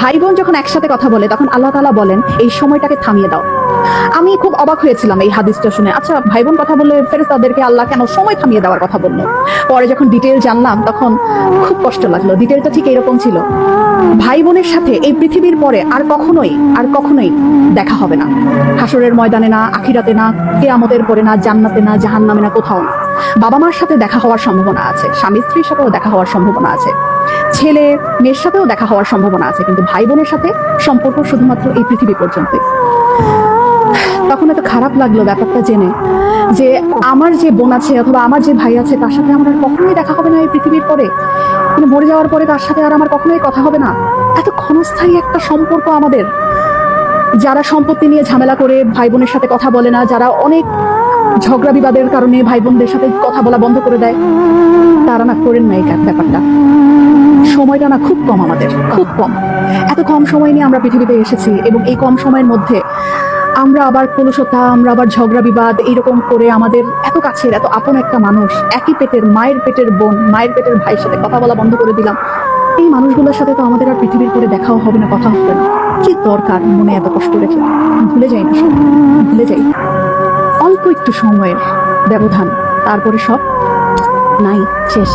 ভাই বোন যখন একসাথে কথা বলে তখন আল্লাহ তাআলা বলেন এই সময়টাকে থামিয়ে দাও। আমি খুব অবাক হয়েছিলাম এই হাদিসটা শুনে। আচ্ছা, ভাই বোন কথা বললে ফেরেশতাদেরকে আল্লাহ কেন সময় থামিয়ে দেওয়ার কথা বললো? পরে যখন ডিটেইল জানলাম তখন খুব কষ্ট লাগলো। ডিটেইলটা ঠিক এরকম ছিল, ভাই বোনের সাথে এই পৃথিবীর পরে আর কখনোই দেখা হবে না। হাসরের ময়দানে না, আখিরাতে না, কিয়ামতের পরে না, জান্নাতে না, জাহান্নামে না, কোথাও না। বাবা মার সাথে দেখা হওয়ার সম্ভাবনা আছে, স্বামী স্ত্রীর সাথেও দেখা হওয়ার সম্ভাবনা আছে, ছেলে মেয়ের সাথেও দেখা হওয়ার সম্ভাবনা আছে, কিন্তু ভাই বোনের সাথে সম্পর্ক শুধুমাত্র এই পৃথিবী পর্যন্ত। তখন এত খারাপ লাগলো ব্যাপারটা জেনে যে আমার যে বোন আছে অথবা আমার যে ভাই আছে তার সাথে আমার আর কখনোই দেখা হবে না এই পৃথিবীর পরে, মানে মরে যাওয়ার পরে তার সাথে আর আমার কখনোই কথা হবে না। এত ক্ষণস্থায়ী একটা সম্পর্ক আমাদের। যারা সম্পত্তি নিয়ে ঝামেলা করে ভাই বোনের সাথে কথা বলে না, যারা অনেক ঝগড়া বিবাদের কারণে ভাই বোনদের সাথে কথা বলা বন্ধ করে দেয়, তারা না করেন না এই ব্যাপারটা। সময়টা না খুব কম, আমাদের খুব কম। এত কম সময় নিয়ে আমরা পৃথিবীতে এসেছি এবং এই কম সময়ের মধ্যে আমরা আবার কলুষতা, আমরা আবার ঝগড়া বিবাদ এইরকম করে আমাদের এত কাছের এত আপন একটা মানুষ, একই পেটের মায়ের পেটের বোন, মায়ের পেটের ভাইয়ের সাথে কথা বলা বন্ধ করে দিলাম। এই মানুষগুলোর সাথে তো আমাদের আর পৃথিবীর করে দেখাও হবে না, কথা হবে না। কি দরকার মনে এত কষ্ট রেখে? ভুলে যাই না সব, ভুলে যাই। অল্প একটু সময়ের ব্যবধান, তারপরে সব নাই, শেষ।